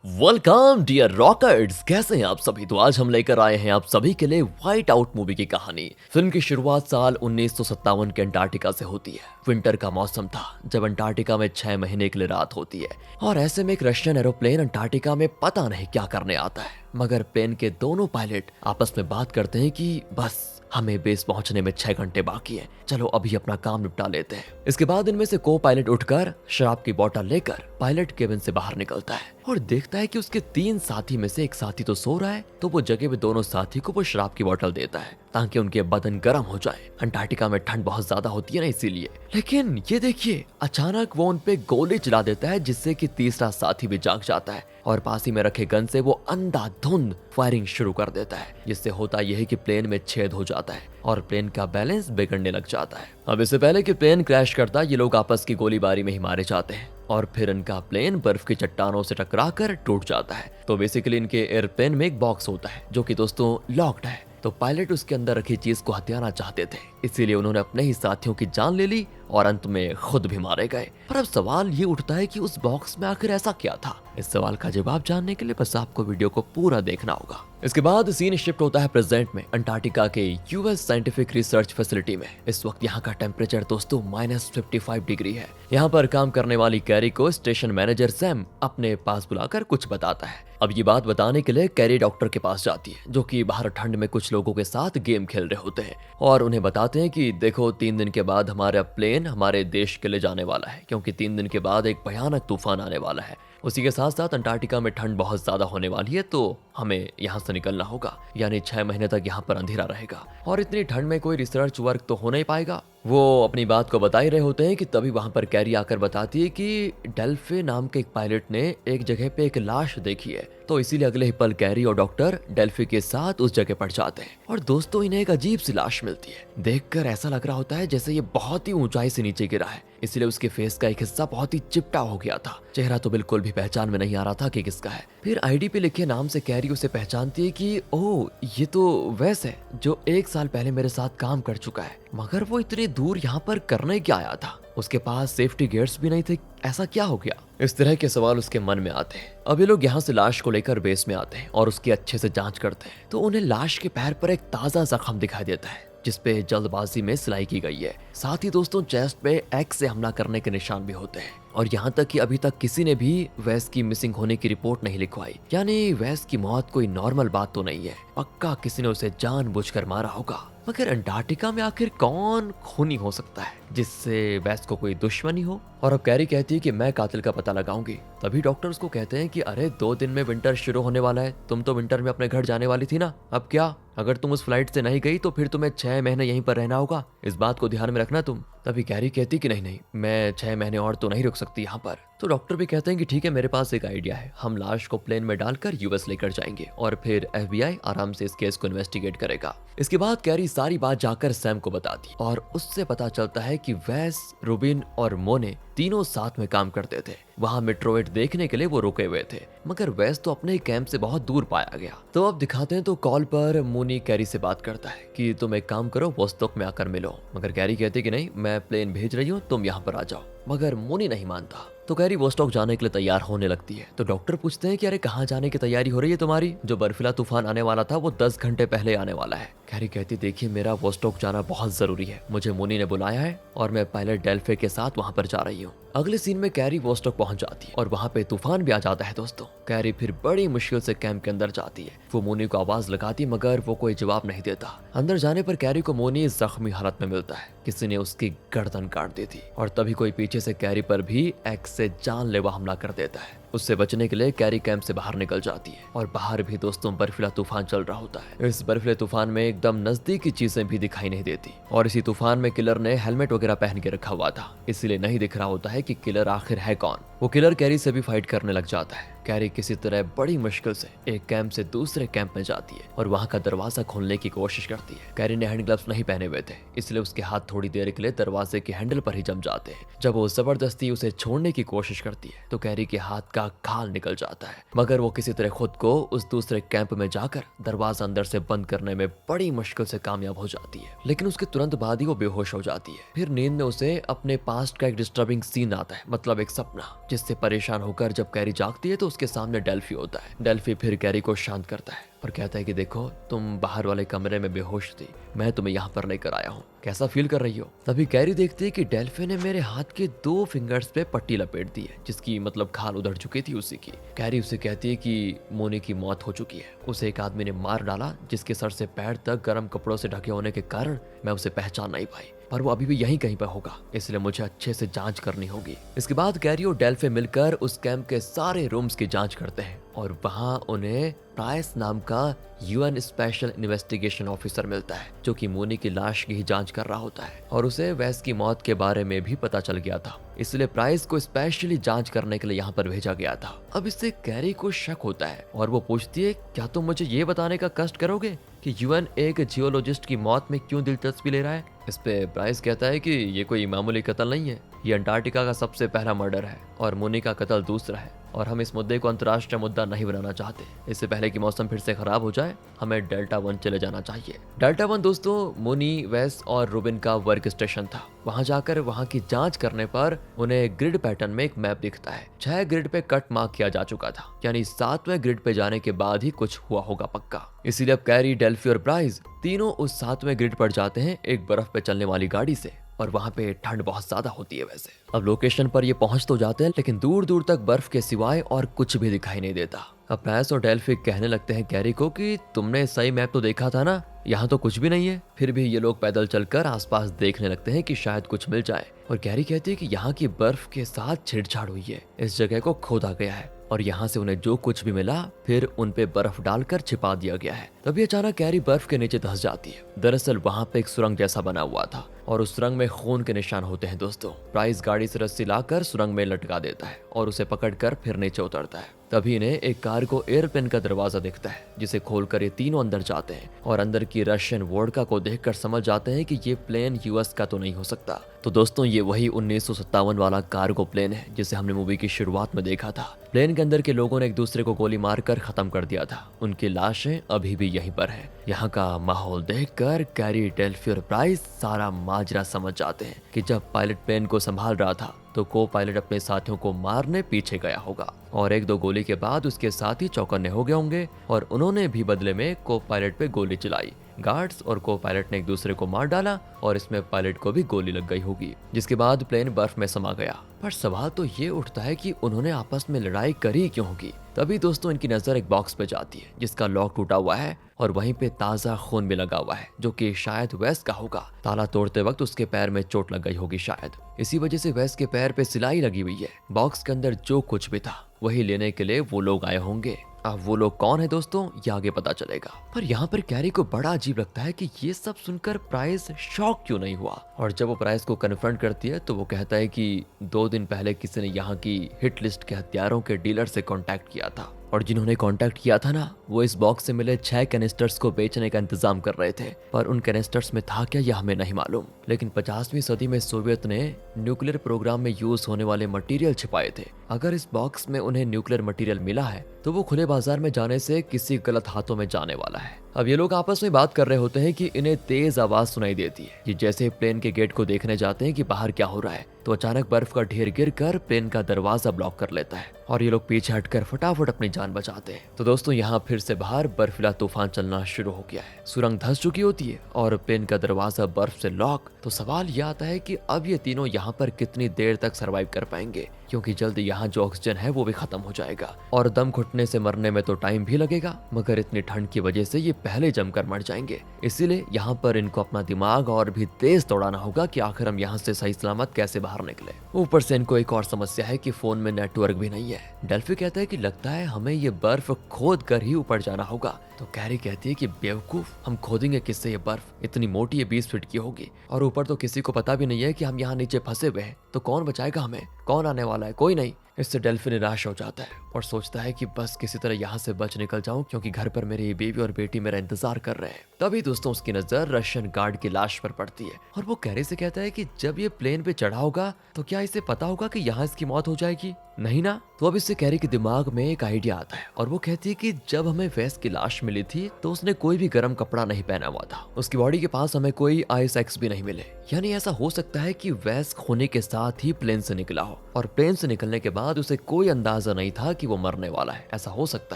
Welcome dear rockers, कैसे हैं आप सभी। तो आज हम लेकर आए हैं आप सभी के लिए व्हाइट आउट मूवी की कहानी। फिल्म की शुरुआत साल 1957 के अंटार्कटिका से होती है। विंटर का मौसम था जब अंटार्कटिका में 6 महीने के लिए रात होती है और ऐसे में एक रशियन एरोप्लेन अंटार्कटिका में पता नहीं क्या करने आता है। मगर प्लेन के दोनों पायलट आपस में बात करते हैं कि बस हमें बेस पहुंचने में 6 घंटे बाकी है, चलो अभी अपना काम निपटा लेते हैं। इसके बाद इनमें से को पायलट उठकर शराब की बोतल लेकर पायलट केबिन से बाहर निकलता है और देखता है कि उसके 3 साथी में से एक साथी तो सो रहा है, तो वो जगह पे दोनों साथी को वो शराब की बोतल देता है ताकि उनके बदन गर्म हो जाए। अंटार्कटिका में ठंड बहुत ज्यादा होती है ना, इसीलिए। लेकिन ये देखिए, अचानक वो उन पे गोली चला देता है जिससे कि तीसरा साथी भी जाग जाता है और पास ही में रखे गन से वो अंधाधुंध फायरिंग शुरू कर देता है, जिससे होता यह है कि प्लेन में छेद हो जाता है और प्लेन का बैलेंस बिगड़ने लग जाता है। अब इससे पहले कि प्लेन क्रैश करता, ये लोग आपस की गोलीबारी में ही मारे जाते हैं और फिर इनका प्लेन बर्फ की चट्टानों से टकराकर टूट जाता है। तो बेसिकली इनके एयरप्लेन में एक बॉक्स होता है जो कि दोस्तों लॉक्ड है। तो पायलट उसके अंदर रखी चीज को हथियाना चाहते थे, इसीलिए उन्होंने अपने ही साथियों की जान ले ली और अंत में खुद भी मारे गए। पर अब सवाल ये उठता है कि उस बॉक्स में आखिर ऐसा क्या था। इस सवाल का जवाब जानने के लिए बस आपको वीडियो को पूरा देखना होगा। इसके बाद सीन शिफ्ट होता है प्रेजेंट में, अंटार्कटिका के यूएस साइंटिफिक रिसर्च फैसिलिटी में। इस वक्त यहाँ का टेम्परेचर दोस्तों -55 डिग्री है। यहाँ पर काम करने वाली कैरी को स्टेशन मैनेजर सैम अपने पास बुलाकर कुछ बताता है। अब ये बात बताने के लिए कैरी डॉक्टर के पास जाती है, जो कि बाहर ठंड में कुछ लोगों के साथ गेम खेल रहे होते हैं और उन्हें बताते हैं कि देखो 3 दिन के बाद हमारा प्लेन हमारे देश के लिए जाने वाला है, क्योंकि 3 दिन के बाद एक भयानक तूफान आने वाला है। उसी के साथ साथ अंटार्कटिका में ठंड बहुत ज्यादा होने वाली है, तो हमें यहाँ से निकलना होगा, यानी 6 महीने तक यहाँ पर अंधेरा रहेगा और इतनी ठंड में कोई रिसर्च वर्क तो हो नहीं पाएगा। वो अपनी बात को बता ही रहे होते हैं कि तभी वहां पर कैरी आकर बताती है कि डेल्फे नाम के एक पायलट ने एक जगह पे एक लाश देखी है। तो इसीलिए अगले ही पल कैरी और डॉक्टर डेल्फी के साथ उस जगह पर जाते हैं और दोस्तों इन्हें एक अजीब सी लाश मिलती है। देखकर ऐसा लग रहा होता है जैसे ये बहुत ही ऊंचाई से नीचे गिरा है, इसलिए उसके फेस का एक हिस्सा बहुत ही चिपटा हो गया था। चेहरा तो बिल्कुल भी पहचान में नहीं आ रहा था कि किसका है। फिर आईडी पे लिखे नाम से कैरी उसे पहचानती है कि ओह, ये तो वैस है जो 1 साल पहले मेरे साथ काम कर चुका है। मगर वो इतनी दूर यहाँ पर करने क्या आया था? उसके पास सेफ्टी गियर्स भी नहीं थे, ऐसा क्या हो गया? इस तरह के सवाल उसके मन में आते हैं। अब ये लोग यहाँ से लाश को लेकर बेस में आते हैं और उसकी अच्छे से जांच करते हैं। तो उन्हें लाश के पैर पर एक ताजा जख्म दिखाई देता है जिसपे जल्दबाजी में सिलाई की गई है। साथ ही दोस्तों चेस्ट पे एक्स से हमला करने के निशान भी होते हैं और यहाँ तक कि अभी तक किसी ने भी वैस की मिसिंग होने की रिपोर्ट नहीं लिखवाई, यानी वैस की मौत कोई नॉर्मल बात तो नहीं है। पक्का किसी ने उसे जानबूझकर मारा होगा। मगर अंटार्कटिका में आखिर कौन खूनी हो सकता है जिससे वैस को कोई दुश्मनी हो? और अब कैरी कहती है कि मैं कातिल का पता लगाऊंगी। तभी डॉक्टर उसको कहते हैं कि अरे 2 दिन में विंटर शुरू होने वाला है, तुम तो विंटर में अपने घर जाने वाली थी ना, अब क्या? अगर तुम उस फ्लाइट से नहीं गई तो फिर तुम्हें 6 महीने यहीं पर रहना होगा, इस बात को ध्यान में रखना तुम। तभी कैरी कहती कि नहीं, मैं 6 महीने और तो नहीं रुक सकती यहाँ पर। तो डॉक्टर भी कहते हैं कि ठीक है, मेरे पास एक आइडिया है, हम लाश को प्लेन में डालकर यूएस लेकर जाएंगे और फिर एफबीआई आराम से इस केस को इन्वेस्टिगेट करेगा। इसके बाद कैरी सारी बात जाकर सैम को बताती और उससे पता चलता है कि वैस, रूबिन और मोने तीनों साथ में काम करते थे। वहां मेट्रोइड देखने के लिए वो रुके हुए थे, मगर वैस तो अपने कैंप से बहुत दूर पाया गया। तो अब दिखाते हैं तो कॉल पर मोनी कैरी से बात करता है कि तुम एक काम करो, वोस्टॉक में आकर मिलो। मगर कैरी कहती कि नहीं, मैं प्लेन भेज रही हूँ, तुम यहाँ पर आ जाओ। मगर मोनी नहीं मानता। तो कैरी वोस्टॉक जाने के लिए तैयार होने लगती है। तो डॉक्टर पूछते हैं कि अरे कहाँ जाने की तैयारी हो रही है तुम्हारी? जो बर्फीला तूफान आने वाला था वो 10 घंटे पहले आने वाला है। कैरी कहती देखिए, मेरा वोस्टॉक जाना बहुत जरूरी है, मुझे मोनी ने बुलाया है और मैं पायलट डेल्फे के साथ वहां पर जा रही हूँ। अगले सीन में कैरी वोस्टॉक पहुंच जाती है और वहां पे तूफान भी आ जाता है दोस्तों। कैरी फिर बड़ी मुश्किल से कैंप के अंदर जाती है। वो मोनी को आवाज लगाती मगर वो कोई जवाब नहीं देता। अंदर जाने पर कैरी को मोनी जख्मी हालत में मिलता है, किसी ने उसकी गर्दन काट दी थी और तभी कोई पीछे से कैरी पर भी एक्स से जानलेवा हमला कर देता है। उससे बचने के लिए कैरी कैंप से बाहर निकल जाती है और बाहर भी दोस्तों बर्फीला तूफान चल रहा होता है। इस बर्फीले तूफान में एकदम नजदीक की चीजें भी दिखाई नहीं देती और इसी तूफान में किलर ने हेलमेट वगैरह पहन के रखा हुआ था, इसीलिए नहीं दिख रहा होता है कि किलर आखिर है कौन। वो किलर कैरी से भी फाइट करने लग जाता है। कैरी किसी तरह बड़ी मुश्किल से एक कैंप से दूसरे कैंप में जाती है और वहां का दरवाजा खोलने की कोशिश करती है। कैरी ने हैंड ग्लव्स नहीं पहने हुए थे, इसलिए उसके हाथ थोड़ी देर के लिए दरवाजे के हैंडल पर ही जम जाते हैं। जब वो जबरदस्ती उसे छोड़ने की कोशिश करती है तो कैरी के हाथ का खाल निकल जाता है, मगर वो किसी तरह खुद को उस दूसरे कैंप में जाकर दरवाजा अंदर से बंद करने में बड़ी मुश्किल से कामयाब हो जाती है। लेकिन उसके तुरंत बाद ही वो बेहोश हो जाती है। फिर नींद में उसे अपने पास्ट का एक डिस्टर्बिंग सीन आता है, मतलब एक सपना, जिससे परेशान होकर जब कैरी जागती है तो उसके सामने डेल्फी होता है। डेल्फी फिर कैरी को शांत करता है और कहता है कि देखो, तुम बाहर वाले कमरे में बेहोश थी, मैं तुम्हें यहाँ पर लेकर आया हूँ, कैसा फील कर रही हो? तभी कैरी देखती है कि डेल्फी ने मेरे हाथ के 2 फिंगर्स पे पट्टी लपेट दी है, जिसकी मतलब खाल उधड़ चुकी थी उसी की। कैरी उसे कहती है कि मोनी की मौत हो चुकी है, उसे एक आदमी ने मार डाला जिसके सर से पैर तक गर्म कपड़ों से ढके होने के कारण मैं उसे पहचान नहीं पाई, पर वो अभी भी यहीं कहीं पर होगा, इसलिए मुझे अच्छे से जांच करनी होगी। इसके बाद कैरी और डेल्फी मिलकर उस कैंप के सारे रूम्स की जांच करते हैं और वहां उन्हें प्राइस नाम का यूएन स्पेशल इन्वेस्टिगेशन ऑफिसर मिलता है, जो कि मोनी की लाश की ही जांच कर रहा होता है और उसे वेस की मौत के बारे में भी पता चल गया था, इसलिए प्राइस को स्पेशली जांच करने के लिए यहाँ पर भेजा गया था। अब इससे कैरी को शक होता है और वो पूछती है, क्या तुम मुझे ये बताने का कष्ट करोगे कि यूएन एक जियोलॉजिस्ट की मौत में क्यों दिलचस्पी ले रहा है? इस पे प्राइस कहता है कि ये कोई मामूली कत्ल नहीं है, ये अंटार्कटिका का सबसे पहला मर्डर है और मोनी का कत्ल दूसरा है, और हम इस मुद्दे को अंतर्राष्ट्रीय मुद्दा नहीं बनाना चाहते। इससे पहले कि मौसम फिर से खराब हो जाए, हमें डेल्टा 1 चले जाना चाहिए। डेल्टा 1 दोस्तों मोनी, वेस और रूबिन का वर्क स्टेशन था। वहां जाकर वहां की जांच करने पर उन्हें ग्रिड पैटर्न में एक मैप दिखता है। 6 ग्रिड पे कट मार्क किया जा चुका था, यानी 7वें ग्रिड पे जाने के बाद ही कुछ हुआ होगा पक्का। इसीलिए अब कैरी, डेल्फी और प्राइस तीनों उस 7वें ग्रिड पर जाते हैं एक बर्फ पे चलने वाली गाड़ी से, और वहां पे ठंड बहुत ज्यादा होती है। वैसे अब लोकेशन पर ये पहुंच तो जाते हैं, लेकिन दूर दूर तक बर्फ के सिवाय और कुछ भी दिखाई नहीं देता। अब प्राइस और डेल्फी कहने लगते हैं कैरी को कि तुमने सही मैप तो देखा था ना, यहाँ तो कुछ भी नहीं है। फिर भी ये लोग पैदल चलकर आसपास देखने लगते हैं कि शायद कुछ मिल जाए, और कैरी कहती है कि यहाँ की बर्फ के साथ छेड़छाड़ हुई है, इस जगह को खोदा गया है और यहाँ से उन्हें जो कुछ भी मिला फिर उन पे बर्फ डालकर छिपा दिया गया है। तभी अचानक कैरी बर्फ के नीचे धंस जाती है। दरअसल वहाँ पे एक सुरंग जैसा बना हुआ था और उस सुरंग में खून के निशान होते हैं दोस्तों। प्राइस गाड़ी से रस्सी लाकर सुरंग में लटका देता है और उसे पकड़कर फिर नीचे उतरता है। तभी इन्हें एक कार्गो एयरप्लेन का दरवाजा दिखता है, जिसे खोलकर ये तीनों अंदर जाते हैं और अंदर की रशियन वोडका को देखकर समझ जाते हैं कि ये प्लेन यूएस का तो नहीं हो सकता। तो दोस्तों ये वही 1957 वाला कार्गो प्लेन है जिसे हमने मूवी की शुरुआत में देखा था। प्लेन के अंदर के लोगों ने एक दूसरे को गोली मारकर खत्म कर दिया था, उनकी लाशें अभी भी यहीं पर हैं। यहाँ का माहौल देखकर कैरी, डेल्फी और प्राइस सारा माजरा समझ जाते हैं कि जब पायलट प्लेन को संभाल रहा था तो को पायलट अपने साथियों को मारने पीछे गया होगा और 1-2 गोली के बाद उसके साथी चौकन्ने हो गए होंगे और उन्होंने भी बदले में को पायलट पे गोली चलाई। गार्ड्स और को पायलट ने एक दूसरे को मार डाला और इसमें पायलट को भी गोली लग गई होगी, जिसके बाद प्लेन बर्फ में समा गया। पर सवाल तो ये उठता है कि उन्होंने आपस में लड़ाई करी क्यों होगी। तभी दोस्तों इनकी नजर एक बॉक्स पे जाती है जिसका लॉक टूटा हुआ है और वहीं पे ताजा खून भी लगा हुआ है, जो कि शायद वेस का होगा। ताला तोड़ते वक्त उसके पैर में चोट लग गई होगी शायद, इसी वजह से वेस के पैर पे सिलाई लगी हुई है। बॉक्स के अंदर जो कुछ भी था वही लेने के लिए वो लोग आए होंगे। अब वो लोग कौन है दोस्तों, ये आगे पता चलेगा। पर यहाँ पर कैरी को बड़ा अजीब लगता है कि ये सब सुनकर प्राइस शॉक क्यों नहीं हुआ, और जब वो प्राइस को कन्फ्रंट करती है तो वो कहता है कि 2 दिन पहले किसी ने यहाँ की हिट लिस्ट के हथियारों के डीलर से कांटेक्ट किया था और जिन्होंने कांटेक्ट किया था ना, वो इस बॉक्स से मिले 6 कैनिस्टर्स को बेचने का इंतजाम कर रहे थे। पर उन कैनिस्टर्स में था क्या यह हमें नहीं मालूम, लेकिन 50वीं सदी में सोवियत ने न्यूक्लियर प्रोग्राम में यूज होने वाले मटेरियल छिपाए थे। अगर इस बॉक्स में उन्हें न्यूक्लियर मटेरियल मिला है तो वो खुले बाजार में जाने से किसी गलत हाथों में जाने वाला है। अब ये लोग आपस में बात कर रहे होते हैं कि इन्हें तेज आवाज सुनाई देती है। ये जैसे प्लेन के गेट को देखने जाते हैं कि बाहर क्या हो रहा है, तो अचानक बर्फ का ढेर गिरकर प्लेन का दरवाजा ब्लॉक कर लेता है और ये लोग पीछे हटकर फटाफट अपनी जान बचाते हैं। तो दोस्तों यहाँ फिर से बाहर बर्फीला तूफान चलना शुरू हो गया है। सुरंग धंस चुकी होती है और प्लेन का दरवाजा बर्फ से लॉक। तो सवाल यह आता है कि अब ये तीनों यहाँ पर कितनी देर तक सरवाइव कर पाएंगे, क्योंकि जल्द यहाँ जो ऑक्सीजन है वो भी खत्म हो जाएगा और दम घुटने से मरने में तो टाइम भी लगेगा, मगर इतनी ठंड की वजह से ये पहले जमकर मर जाएंगे। इसीलिए यहाँ पर इनको अपना दिमाग और भी तेज दौड़ाना होगा कि आखिर हम यहाँ से सही सलामत कैसे बाहर निकले। ऊपर से इनको एक और समस्या है कि फोन में नेटवर्क भी नहीं है। डेल्फी कहता है कि लगता है हमें ये बर्फ खोद कर ही ऊपर जाना होगा। तो कैरी कहती है कि बेवकूफ, हम खोदेंगे किससे ये बर्फ, इतनी मोटी है 20 फीट की होगी और ऊपर तो किसी को पता भी नहीं है कि हम यहाँ नीचे फंसे हुए हैं, तो कौन बचाएगा हमें, कौन आने वाला है, कोई नहीं। इससे डेल्फी निराश हो जाता है और सोचता है कि बस किसी तरह यहाँ से बच निकल जाऊं, क्योंकि घर पर मेरी बीवी और बेटी मेरा इंतजार कर रहे हैं। तभी दोस्तों उसकी नजर रशियन गार्ड की लाश पर पड़ती है और वो कैरी से कहता है कि जब ये प्लेन पे चढ़ा होगा तो क्या इसे पता होगा कि यहाँ इसकी मौत हो जाएगी? नहीं ना। तो अब इससे कैरी के दिमाग में एक आइडिया आता है और वो कहती है कि जब हमें वेस की लाश मिली थी तो उसने कोई भी गर्म कपड़ा नहीं पहना हुआ था, उसकी बॉडी के पास हमें कोई आइस एक्स भी नहीं मिले। यानी ऐसा हो सकता है कि वेस खोने के साथ ही प्लेन से निकला हो और प्लेन से निकलने के बाद उसे कोई अंदाजा नहीं था कि वो मरने वाला है। ऐसा हो सकता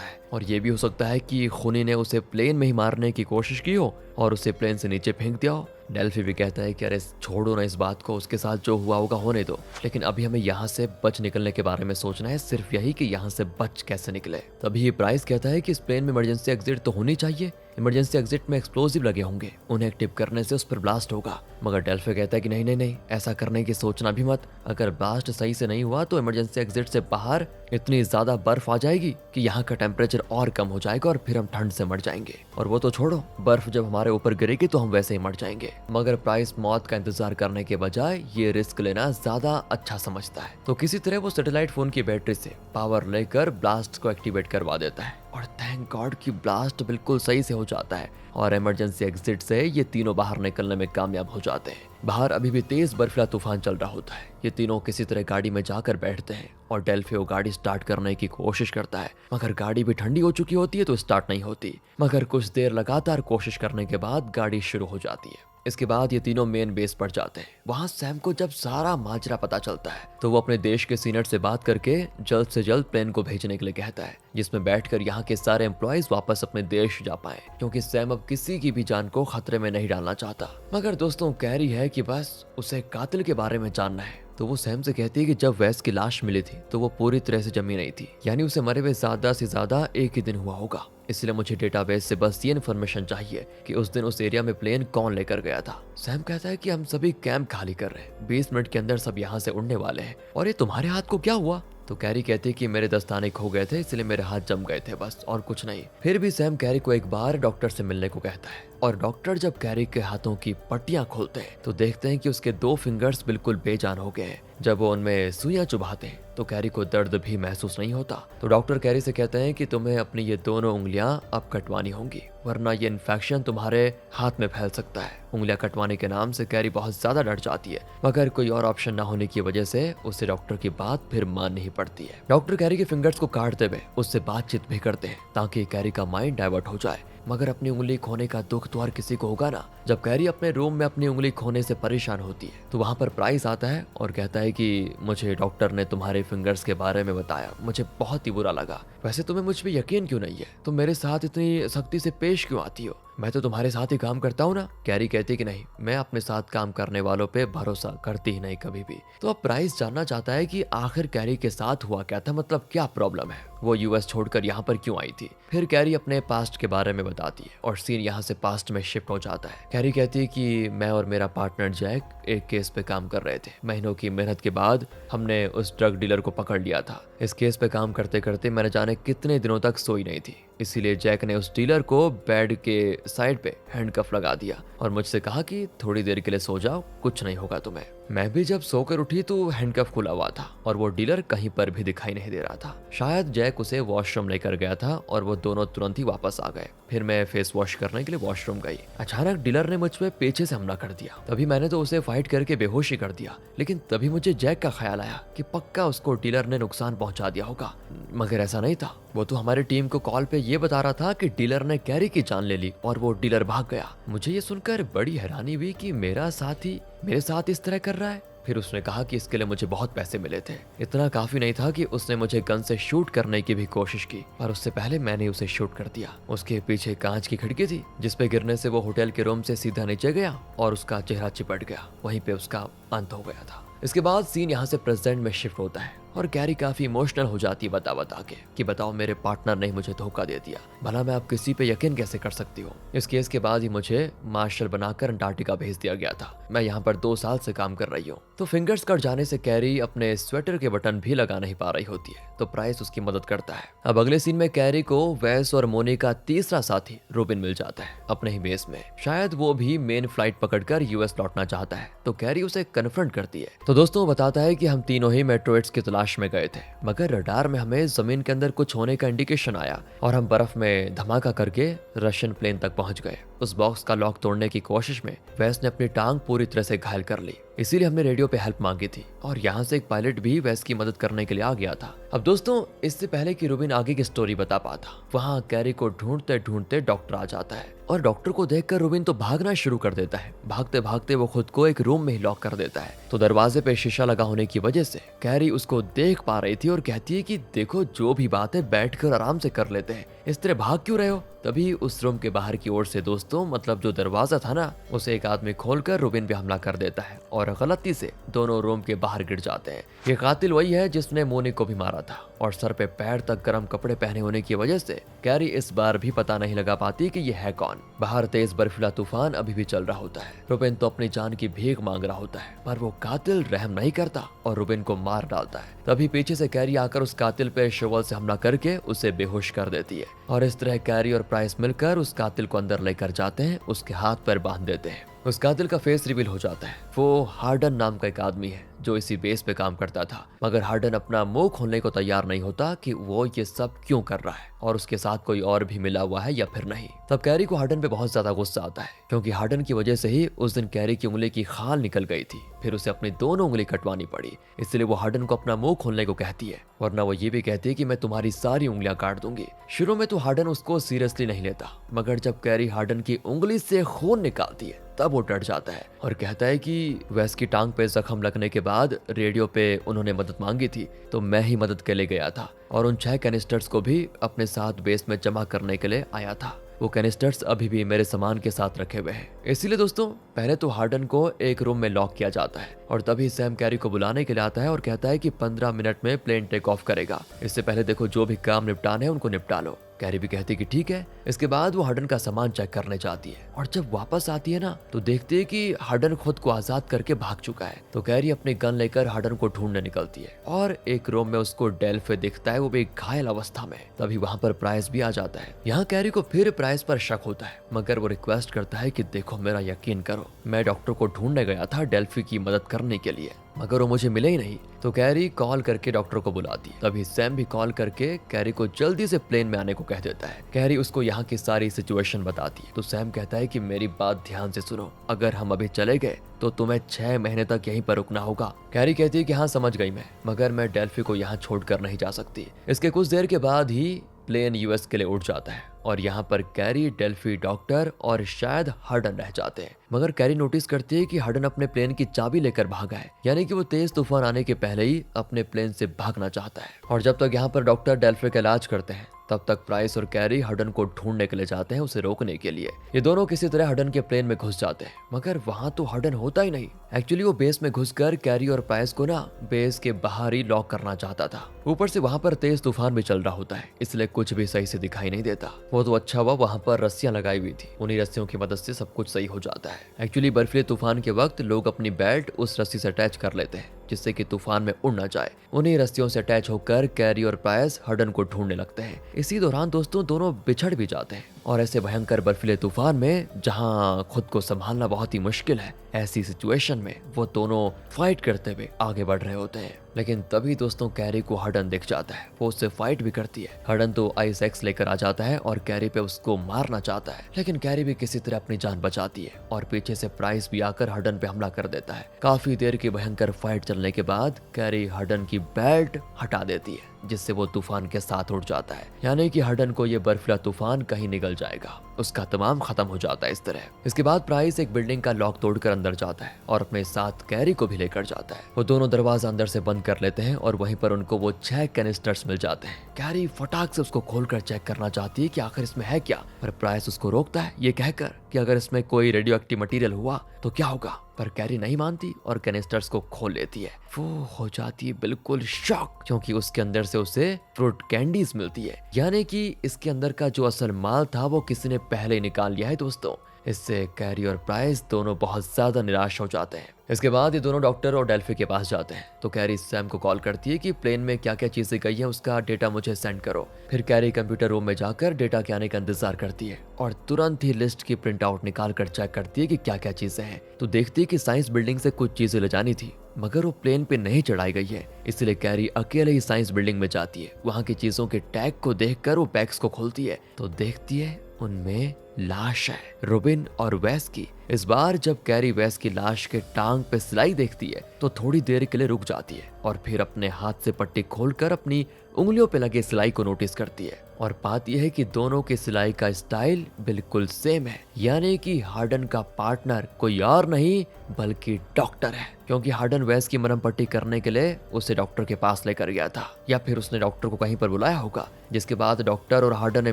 है। और ये भी हो सकता है कि खूनी ने उसे प्लेन में ही मारने की कोशिश की हो और उसे प्लेन से नीचे फेंक दिया हो। डेल्फी भी कहता है कि अरे छोड़ो ना इस बात को, उसके साथ जो हुआ होगा होने दो, लेकिन अभी हमें यहाँ से बच निकलने के बारे में सोचना है, सिर्फ यही कि यहाँ से बच कैसे निकले। तभी प्राइस कहता है कि इस प्लेन में इमरजेंसी एग्जिट तो होनी चाहिए, इमरजेंसी एग्जिट में एक्सप्लोजिव लगे होंगे, उन्हें एक्टिव करने से उस पर ब्लास्ट होगा। मगर डेल्फी कहता है कि नहीं नहीं नहीं, ऐसा करने की सोचना भी मत। अगर ब्लास्ट सही से नहीं हुआ तो इमरजेंसी एग्जिट से बाहर इतनी ज्यादा बर्फ आ जाएगी कि यहाँ का टेम्परेचर और कम हो जाएगा और फिर हम ठंड से मर जाएंगे। और वो तो छोड़ो, बर्फ जब हमारे ऊपर गिरेगी तो हम वैसे ही मर जाएंगे। मगर प्राइस मौत का इंतजार करने के बजाय ये रिस्क लेना ज्यादा अच्छा समझता है। तो किसी तरह वो सैटेलाइट फोन की बैटरी से पावर लेकर ब्लास्ट को एक्टिवेट करवा देता है और थैंक गॉड कि ब्लास्ट बिल्कुल सही से हो जाता है और इमरजेंसी एग्जिट से ये तीनों बाहर निकलने में कामयाब हो जाते हैं। बाहर अभी भी तेज बर्फीला तूफान चल रहा होता है। ये तीनों किसी तरह गाड़ी में जाकर बैठते हैं और डेल्फी वो गाड़ी स्टार्ट करने की कोशिश करता है, मगर गाड़ी भी ठंडी हो चुकी होती है तो स्टार्ट नहीं होती। मगर कुछ देर लगातार कोशिश करने के बाद गाड़ी शुरू हो जाती है। इसके बाद ये तीनों मेन बेस पर जाते हैं। वहाँ सैम को जब सारा माजरा पता चलता है तो वो अपने देश के सीनियर से बात करके जल्द से जल्द प्लेन को भेजने के लिए कहता है, जिसमें बैठकर यहाँ के सारे एम्प्लॉयज वापस अपने देश जा पाए, क्योंकि सैम अब किसी की भी जान को खतरे में नहीं डालना चाहता। मगर दोस्तों कैरी है कि बस उसे कातिल के बारे में जानना है। तो वो सैम से कहती है कि जब वेस की लाश मिली थी तो वो पूरी तरह से जमी नहीं थी, यानी उसे मरे हुए ज्यादा से ज्यादा एक ही दिन हुआ होगा। इसलिए मुझे डेटाबेस से बस ये इन्फॉर्मेशन चाहिए कि उस दिन उस एरिया में प्लेन कौन लेकर गया था। सैम कहता है कि हम सभी कैंप खाली कर रहे हैं, 20 मिनट के अंदर सब यहाँ से उड़ने वाले हैं। और ये तुम्हारे हाथ को क्या हुआ? तो कैरी कहती है कि मेरे दस्ताने खो गए थे, इसलिए मेरे हाथ जम गए थे, बस और कुछ नहीं। फिर भी सैम कैरी को एक बार डॉक्टर से मिलने को कहता है और डॉक्टर जब कैरी के हाथों की पट्टियां खोलते हैं तो देखते हैं कि उसके 2 फिंगर्स बिल्कुल बेजान हो गए हैं। जब वो उनमें सुइयां चुभाते हैं तो कैरी को दर्द भी महसूस नहीं होता। तो डॉक्टर कैरी से कहते हैं कि तुम्हें अपनी ये दोनों उंगलियां अब कटवानी होंगी, वरना ये इन्फेक्शन तुम्हारे हाथ में फैल सकता है। उंगलियां कटवाने के नाम से कैरी बहुत ज्यादा डर जाती है, मगर कोई और ऑप्शन न होने की वजह से उसे डॉक्टर की बात फिर माननी ही पड़ती है। डॉक्टर कैरी के फिंगर्स को काटते हुए उससे बातचीत भी करते हैं ताकि कैरी का माइंड डाइवर्ट हो जाए। मगर अपनी उंगली खोने का दुख तो हर किसी को होगा ना। जब कैरी अपने रूम में अपनी उंगली खोने से परेशान होती है तो वहाँ पर प्राइस आता है और कहता है कि मुझे डॉक्टर ने तुम्हारे फिंगर्स के बारे में बताया, मुझे बहुत ही बुरा लगा। वैसे तुम्हें मुझ पे यकीन क्यों नहीं है? तुम मेरे साथ इतनी सख्ती से पेश क्यों आती हो? मैं तो तुम्हारे साथ ही काम करता हूँ ना। कैरी कहती है कि नहीं, मैं अपने साथ काम करने वालों पे भरोसा करती ही नहीं कभी भी। तो अब प्राइस जानना चाहता है कि आखिर कैरी के साथ हुआ क्या था, मतलब क्या प्रॉब्लम है, वो यूएस छोड़कर यहाँ पर क्यों आई थी। फिर कैरी अपने पास्ट के बारे में बताती है और सीन यहाँ से पास्ट में शिफ्ट हो जाता है। कैरी कहती है कि मैं और मेरा पार्टनर जैक एक केस पे काम कर रहे थे। महीनों की मेहनत के बाद हमने उस ड्रग डीलर को पकड़ लिया था। इस केस पे काम करते करते मैंने जाने कितने दिनों तक सोई नहीं थी, इसीलिए जैक ने उस डीलर को बेड के साइड पे हैंडकफ लगा दिया और मुझसे कहा कि थोड़ी देर के लिए सो जाओ, कुछ नहीं होगा तुम्हें। मैं भी जब सोकर उठी तो हैंडकफ खुला हुआ था और वो डीलर कहीं पर भी दिखाई नहीं दे रहा था। शायद जैक उसे वॉशरूम लेकर गया था और वो दोनों तुरंत ही वापस आ गए। फिर मैं फेस वॉश करने के लिए वॉशरूम गई। अचानक डीलर ने मुझ पे पीछे से हमला कर दिया। तभी मैंने तो उसे फाइट करके बेहोशी कर दिया, लेकिन तभी मुझे जैक का ख्याल आया कि पक्का उसको डीलर ने नुकसान पहुंचा दिया होगा। मगर ऐसा नहीं था। वो तो हमारी टीम को कॉल पे ये बता रहा था कि डीलर ने कैरी की जान ले ली और वो डीलर भाग गया। मुझे ये सुनकर बड़ी हैरानी हुई कि मेरा साथी मेरे साथ इस तरह कर रहा है। फिर उसने कहा कि इसके लिए मुझे बहुत पैसे मिले थे। इतना काफी नहीं था कि उसने मुझे गन से शूट करने की भी कोशिश की, पर उससे पहले मैंने उसे शूट कर दिया। उसके पीछे कांच की खिड़की थी जिसपे गिरने से वो होटल के रूम से सीधा नीचे गया और उसका चेहरा चिपट गया। वहीं पे उसका अंत हो गया था। इसके बाद सीन यहाँ से प्रेजेंट में शिफ्ट होता है और कैरी काफी इमोशनल हो जाती है बता के कि बताओ मेरे पार्टनर ने मुझे धोखा दे दिया, भला मैं अब किसी पे यकीन कैसे कर सकती हूँ। इस केस के बाद ही मुझे मार्शल बनाकर अंटार्कटिका भेज दिया गया था। मैं यहाँ पर 2 साल से काम कर रही हूँ। तो फिंगर्स कट जाने से कैरी अपने स्वेटर के बटन भी लगा नहीं पा रही होती है, तो प्राइस उसकी मदद करता है। अब अगले सीन में कैरी को वेस और मोनी का तीसरा साथी रूबिन मिल जाता है अपने ही बेस में। शायद वो भी मेन फ्लाइट पकड़कर यूएस लौटना चाहता है, तो कैरी उसे कन्फ्रंट करती है। तो दोस्तों बताता है कि हम तीनों ही मेट्रोइड्स की तलाश में गए थे, मगर रडार में हमें जमीन के अंदर कुछ होने का इंडिकेशन आया और हम बर्फ में धमाका करके रशियन प्लेन तक पहुंच गए। उस बॉक्स का लॉक तोड़ने की कोशिश में वैस ने अपनी टांग पूरी तरह से घायल कर ली, इसीलिए हमने रेडियो पे हेल्प मांगी थी और यहाँ से एक पायलट भी वैस की मदद करने के लिए आ गया था। अब दोस्तों, इससे पहले कि रूबिन आगे की स्टोरी बता पाता, वहाँ कैरी को ढूंढते ढूंढते डॉक्टर आ जाता है और डॉक्टर को देखकर रूबिन तो भागना शुरू कर देता है। भागते भागते वो खुद को एक रूम में ही लॉक कर देता है। तो दरवाजे पे शीशा लगा होने की वजह से कैरी उसको देख पा रही थी और कहती है कि देखो, जो भी बात है बैठकर आराम से कर लेते हैं, इस तरह भाग क्यों रहे हो। तभी उस रूम के बाहर की ओर से दोस्तों, मतलब जो दरवाजा था ना, उसे एक आदमी खोलकर रूबिन पे हमला कर देता है और गलती से दोनों रूम के बाहर गिर जाते हैं। ये कातिल वही है जिसने मोनी को भी मारा था और सर पे पैर तक गर्म कपड़े पहने होने की वजह से कैरी इस बार भी पता नहीं लगा पाती कि ये है कौन। बाहर तेज बर्फीला तूफान अभी भी चल रहा होता है। रूबिन तो अपनी जान की भीख मांग रहा होता है, पर वो कातिल रहम नहीं करता और रूबिन को मार डालता है। तभी पीछे से कैरी आकर उस कातिल पे शोवल से हमला करके उसे बेहोश कर देती है और इस तरह कैरी और प्राइस मिलकर उस कातिल को अंदर लेकर जाते हैं, उसके हाथ पैर बांध देते हैं। उस कातिल का फेस रिवील हो जाता है। वो हार्डन नाम का एक आदमी है जो इसी बेस पे काम करता था, मगर हार्डन अपना मुंह खोलने को तैयार नहीं होता कि वो ये सब क्यों कर रहा है और उसके साथ कोई और भी मिला हुआ है या फिर नहीं। तब कैरी को हार्डन पे बहुत ज्यादा गुस्सा आता है, क्योंकि हार्डन की वजह से ही उस दिन कैरी की उंगली की खाल निकल गई थी, फिर उसे अपनी दोनों उंगली कटवानी पड़ी। इसलिए वो हार्डन को अपना मुंह खोलने को कहती है, वरना वो ये भी कहती है कि मैं तुम्हारी सारी उंगलियां काट दूंगी। शुरू में तो हार्डन उसको सीरियसली नहीं लेता, मगर जब कैरी हार्डन की उंगली से खून निकालती है तब वो डर जाता है और कहता है कि वैस की टांग पे जख्म लगने के बाद रेडियो पे उन्होंने मदद मांगी थी, तो मैं ही मदद के लिए गया था और उन 6 कैनिस्टर्स को भी अपने साथ बेस में जमा करने के लिए आया था। वो कैनिस्टर्स अभी भी मेरे सामान के साथ रखे हुए हैं। इसीलिए दोस्तों, पहले तो हार्डन को एक रूम में लॉक किया जाता है और तभी सैम कैरी को बुलाने के लिए आता है और कहता है कि 15 मिनट में प्लेन टेक ऑफ करेगा। इससे पहले देखो, जो भी काम निपटाने हैं उनको निपटा लो। कैरी भी कहती है कि ठीक है। इसके बाद वो हार्डन का सामान चेक करने जाती है और जब वापस आती है ना, तो देखती है कि हार्डन खुद को आजाद करके भाग चुका है। तो कैरी अपनी गन लेकर हार्डन को ढूंढने निकलती है और एक रूम में उसको डेल्फे दिखता है, वो भी घायल अवस्था में। तभी वहाँ पर प्राइस भी आ जाता है। यहाँ कैरी को फिर प्राइस पर शक होता है, मगर वो रिक्वेस्ट करता है कि देखो, मेरा यकीन करो, मैं डॉक्टर को ढूंढने गया था डेल्फी की मदद करने के लिए, मगर वो मुझे मिले ही नहीं। तो कैरी कॉल करके डॉक्टर को बुलाती है। तभी सैम भी कॉल करके कैरी को जल्दी से प्लेन में आने को कह देता है। कैरी उसको यहाँ की सारी सिचुएशन बताती है। तो सैम कहता है कि मेरी बात ध्यान से सुनो, अगर हम अभी चले गए तो तुम्हें 6 महीने तक यहीं पर रुकना होगा। कैरी कहती है कि हाँ, समझ गई मैं, मगर मैं डेल्फी को यहाँ छोड़कर नहीं जा सकती। इसके कुछ देर के बाद ही प्लेन यूएस के लिए उड़ जाता है और यहाँ पर कैरी, डेल्फी, डॉक्टर और शायद हार्डन रह जाते हैं। मगर कैरी नोटिस करती है कि हार्डन अपने प्लेन की चाबी लेकर भागा है, यानी कि वो तेज तूफान आने के पहले ही अपने प्लेन से भागना चाहता है। और जब तक यहाँ पर डॉक्टर डेल्फी का इलाज करते हैं, तब तक प्राइस और कैरी हार्डन को ढूंढने के लिए जाते हैं, उसे रोकने के लिए। ये दोनों किसी तरह हार्डन के प्लेन में घुस जाते हैं, मगर वहां तो हार्डन होता ही नहीं। एक्चुअली वो बेस में घुसकर कैरी और प्राइस को ना बेस के बाहर ही लॉक करना चाहता था। ऊपर से वहां पर तेज तूफान भी चल रहा होता है, इसलिए कुछ भी सही से दिखाई नहीं देता। वो तो अच्छा हुआ वहां पर रस्सियां लगाई हुई थी, उन्हीं रस्सियों की मदद से सब कुछ सही हो जाता है। एक्चुअली बर्फीले तूफान के वक्त लोग अपनी बेल्ट उस रस्सी से अटैच कर लेते हैं, जिससे कि तूफान में उड़ ना जाए। उन्हीं रस्सियों से अटैच होकर कैरी और प्राइस हार्डन को ढूंढने लगते हैं। इसी दौरान दोस्तों, दोनों बिछड़ भी जाते हैं और ऐसे भयंकर बर्फीले तूफान में, जहां खुद को संभालना बहुत ही मुश्किल है, ऐसी सिचुएशन में वो दोनों फाइट करते हुए आगे बढ़ रहे होते हैं। लेकिन तभी दोस्तों, कैरी को हार्डन दिख जाता है। वो उससे फाइट भी करती है। हार्डन तो आइस एक्स लेकर आ जाता है और कैरी पे उसको मारना चाहता है, लेकिन कैरी भी किसी तरह अपनी जान बचाती है और पीछे से प्राइस भी आकर हार्डन पे हमला कर देता है। काफी देर की भयंकर फाइट चलने के बाद कैरी हार्डन की बेल्ट हटा देती है, जिससे वो तूफान के साथ उड़ जाता है। यानी कि हार्डन को ये बर्फीला तूफान कहीं निगल जाएगा, उसका तमाम खत्म हो जाता है इस तरह। इसके बाद प्राइस एक बिल्डिंग का लॉक तोड़कर अंदर जाता है और अपने साथ कैरी को भी लेकर जाता है। वो दोनों दरवाजा अंदर से बंद कर लेते हैं और वहीं पर उनको वो 6 कैनिस्टर्स मिल जाते हैं। कैरी फटाक से उसको खोलकर चेक करना चाहती है कि आखिर इसमें है क्या, पर प्राइस उसको रोकता है ये कहकर कि अगर इसमें कोई रेडियो एक्टिव मटीरियल हुआ तो क्या होगा। पर कैरी नहीं मानती और कैनिस्टर्स को खोल लेती है। वो हो जाती है बिल्कुल शॉक, क्योंकि उसके अंदर से उसे फ्रूट कैंडीज मिलती है, यानी कि इसके अंदर का जो असल माल था वो किसी ने पहले निकाल लिया है दोस्तों। इससे कैरी और प्राइस दोनों बहुत ज्यादा निराश हो जाते हैं। इसके बाद ये दोनों डॉक्टर और डेल्फी के पास जाते हैं तो कैरी सैम को कॉल करती है कि प्लेन में क्या क्या चीजें गई हैं उसका डेटा मुझे सेंड करो। फिर कैरी कंप्यूटर रूम में जाकर डेटा के आने का इंतजार करती है और तुरंत ही लिस्ट की प्रिंट आउट निकाल कर चेक करती है कि क्या क्या चीजें हैं। तो देखती है कि साइंस बिल्डिंग से कुछ चीजें ले जानी थी मगर वो प्लेन पे नहीं चढ़ाई गई है, इसलिए कैरी अकेले ही साइंस बिल्डिंग में जाती है। वहाँ की चीजों के टैग को देखकर वो बैग्स को खोलती है तो देखती है उनमें लाश है, रोबिन और वेस की। इस बार जब कैरी वेस की लाश के टांग पे सिलाई देखती है तो थोड़ी देर के लिए रुक जाती है और फिर अपने हाथ से पट्टी खोलकर अपनी उंगलियों पे लगे सिलाई को नोटिस करती है और बात यह है कि दोनों की सिलाई का स्टाइल बिल्कुल सेम है, यानी कि हार्डन का पार्टनर कोई और नहीं बल्कि डॉक्टर है, क्योंकि हार्डन वेस की मरहम पट्टी करने के लिए उसे डॉक्टर के पास लेकर गया था या फिर उसने डॉक्टर को कहीं पर बुलाया होगा। जिसके बाद डॉक्टर और हार्डन ने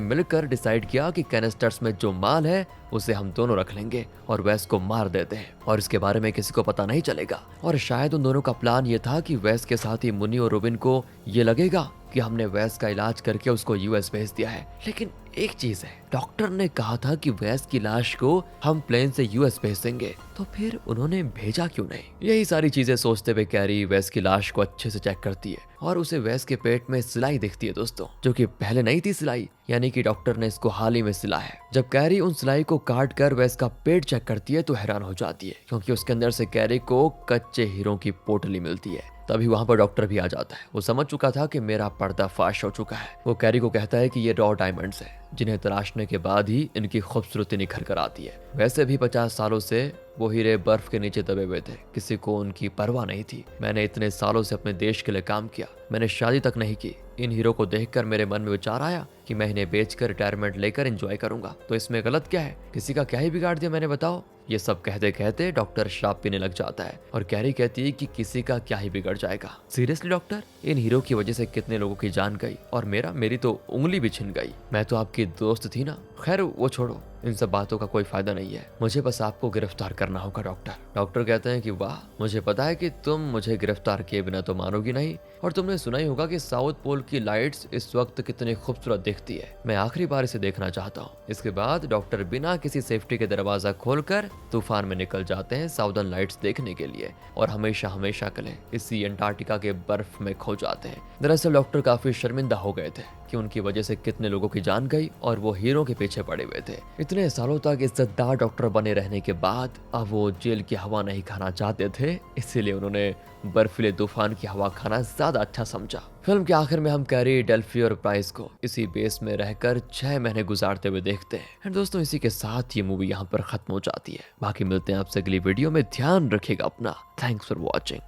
मिलकर डिसाइड किया कि कैनिस्टर्स में जो माल है उसे हम दोनों रख लेंगे और वेस को मार देते हैं और इसके बारे में किसी को पता नहीं चलेगा। और शायद उन दोनों का प्लान ये था कि वेस के साथ ही मुन्नी और रोबिन को ये लगेगा कि हमने वेस का इलाज करके उसको यूएस भेज दिया है। लेकिन एक चीज है, डॉक्टर ने कहा था कि वेस की लाश को हम प्लेन से यूएस भेज देंगे, तो फिर उन्होंने भेजा क्यों नहीं। यही सारी चीजें सोचते हुए कैरी वेस की लाश को अच्छे से चेक करती है और उसे वेस के पेट में सिलाई दिखती है दोस्तों, जो कि पहले नहीं थी सिलाई, यानी कि डॉक्टर ने इसको हाल ही में सिला है। जब कैरी उन सिलाई को काट कर वेस का पेट चेक करती है तो हैरान हो जाती है, क्योंकि उसके अंदर से कैरी को कच्चे हीरों की पोटली मिलती है। तभी वहां पर डॉक्टर भी आ जाता है। वो समझ चुका था कि मेरा पर्दाफाश हो चुका है। वो कैरी को कहता है कि ये रॉ डायमंड्स हैं, जिन्हें तराशने के बाद ही इनकी खूबसूरती निखर कर आती है। वैसे भी 50 सालों से वो हीरे बर्फ के नीचे दबे हुए थे, किसी को उनकी परवाह नहीं थी। मैंने इतने सालों से अपने देश के लिए काम किया, मैंने शादी तक नहीं की। इन हीरो को देखकर मेरे मन में विचार आया कि मैं इन्हें बेचकर रिटायरमेंट लेकर एंजॉय करूंगा, तो इसमें गलत क्या है? किसी का क्या ही बिगाड़ दिया मैंने, बताओ। ये सब कहते कहते डॉक्टर शराब पीने लग जाता है और कैरी कहती है कि किसी का क्या ही बिगड़ जाएगा। सीरियसली डॉक्टर, इन हीरो की वजह से कितने लोगों की जान गई और मेरी तो उंगली भी छिन गई। मैं तो आपकी दोस्त थी ना। खैर वो छोड़ो, इन सब बातों का कोई फायदा नहीं है, मुझे बस आपको गिरफ्तार करना होगा डॉक्टर। डॉक्टर कहते हैं कि वाह, मुझे पता है कि तुम मुझे गिरफ्तार किए बिना तो मानोगी नहीं, और तुमने सुना ही होगा कि साउथ पोल की लाइट्स इस वक्त कितनी खूबसूरत दिखती है। मैं आखिरी बार इसे देखना चाहता हूँ। इसके बाद डॉक्टर बिना किसी सेफ्टी के दरवाजा खोलकर तूफान में निकल जाते हैं साउदर्न लाइट्स देखने के लिए और हमेशा हमेशा के लिए इसी अंटार्कटिका के बर्फ में खो जाते हैं। दरअसल डॉक्टर काफी शर्मिंदा हो गए थे कि उनकी वजह से कितने लोगों की जान गई और वो हीरो के पीछे पड़े हुए थे। इतने सालों तक इज्जतदार डॉक्टर बने रहने के बाद अब वो जेल की हवा नहीं खाना चाहते थे, इसीलिए उन्होंने बर्फीले तूफान की हवा खाना ज्यादा अच्छा समझा। फिल्म के आखिर में हम कैरी, डेल्फी और प्राइस को इसी बेस में रहकर 6 महीने गुजारते हुए देखते हैं। एंड दोस्तों, इसी के साथ ये मूवी यहाँ पर खत्म हो जाती है। बाकी मिलते हैं आपसे अगली वीडियो में। ध्यान रखिएगा अपना। Thanks for watching.